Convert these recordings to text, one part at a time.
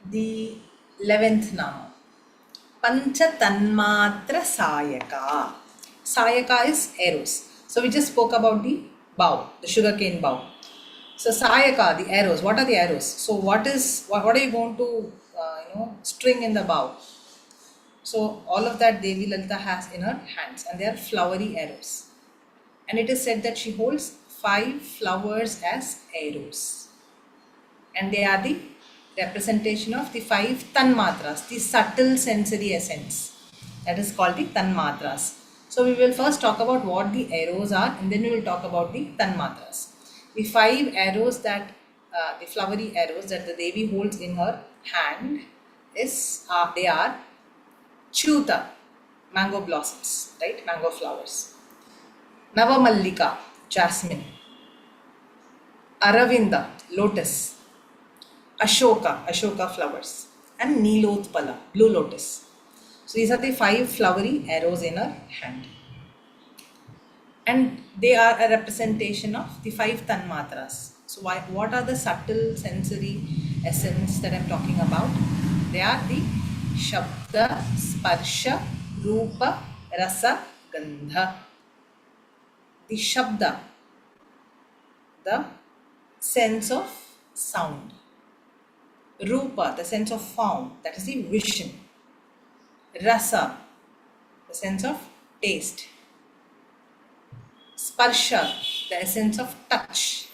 The 11th Nama. Pancha tanmaatra Saayakaa. Saayakaa is arrows. So we just spoke about the bow, the sugarcane bow. So Saayakaa, the arrows. What are the arrows? So what are you going to string in the bow? So all of that Devi Lalita has in her hands, and they are flowery arrows. And it is said that she holds 5 flowers as arrows, and they are the representation of the 5 tanmatras, the subtle sensory essence. That is called the tanmatras. So we will first talk about what the arrows are, and then we will talk about the tanmatras. The 5 arrows that, the flowery arrows that the Devi holds in her hand they are Chuta, mango blossoms, right? Mango flowers. Navamallika, jasmine. Aravinda, lotus. Ashoka flowers. And Nilotpala, blue lotus. So these are the 5 flowery arrows in her hand. And they are a representation of the 5 tanmatras. So what are the subtle sensory essence that I am talking about? They are the Shabda, Sparsha, Rupa, Rasa, Gandha. The Shabda, the sense of sound. Rupa, the sense of form, that is the vision. Rasa, the sense of taste. Sparsha, the essence of touch.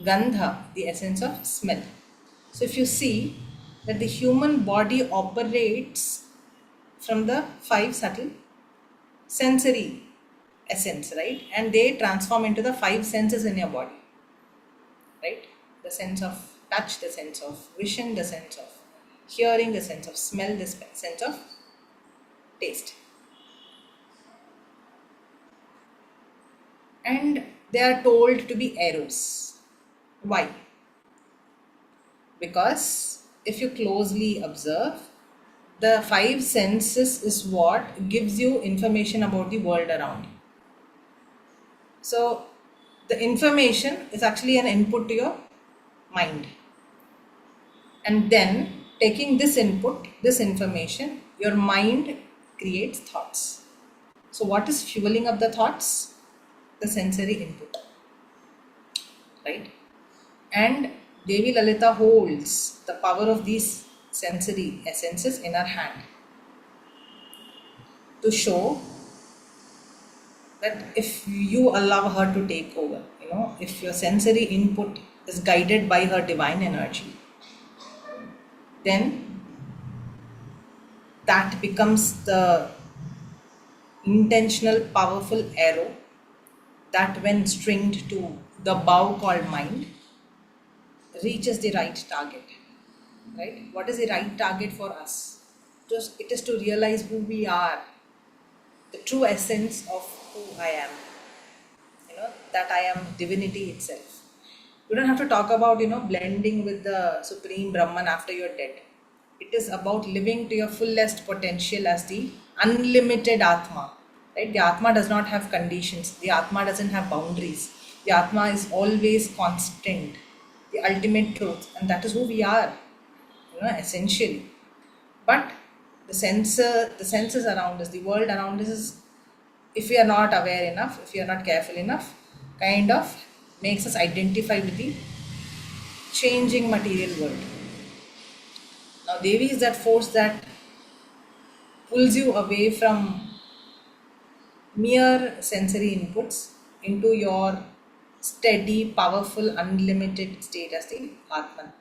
Gandha, the essence of smell. So if you see that the human body operates from the 5 subtle sensory essence, right? And they transform into the 5 senses in your body, right? The sense of touch, the sense of vision, the sense of hearing, the sense of smell, the sense of taste. And they are told to be arrows. Why? Because if you closely observe, the 5 senses is what gives you information about the world around you. So the information is actually an input to your mind. And then taking this input, this information, your mind creates thoughts. So what is fueling up the thoughts? The sensory input, right? And Devi Lalita holds the power of these sensory essences in her hand to show that if you allow her to take over, if your sensory input is guided by her divine energy, then that becomes the intentional, powerful arrow that, when stringed to the bow called mind, reaches the right target. Right? What is the right target for us? It is to realize who we are, the true essence of who I am. That I am divinity itself. You don't have to talk about, blending with the Supreme Brahman after you're dead. It is about living to your fullest potential as the unlimited Atma. Right? The Atma does not have conditions. The Atma doesn't have boundaries. The Atma is always constant, the ultimate truth, and that is who we are, essentially. But the senses around us, the world around us, is, if we are not aware enough, if we are not careful enough, kind of makes us identify with the changing material world. Now Devi is that force that pulls you away from mere sensory inputs into your steady, powerful, unlimited state as the Atman.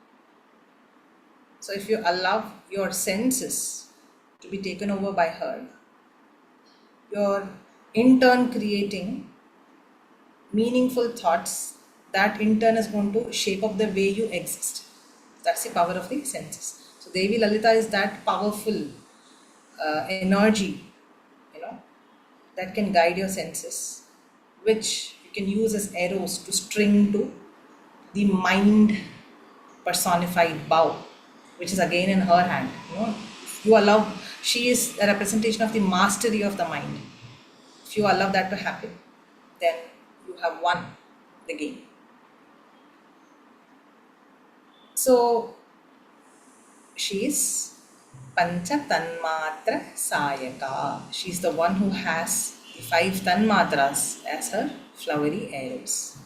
So if you allow your senses to be taken over by her, you're in turn creating meaningful thoughts that in turn is going to shape up the way you exist. That's the power of the senses. So Devi Lalita is that powerful energy, that can guide your senses, which you can use as arrows to string to the mind personified bow, which is again in her hand. If you allow, she is a representation of the mastery of the mind. If you allow that to happen, then you have won the game. So She is Pancha tanmaatra Saayakaa. She is the one who has the five tanmatras as her flowery arrows.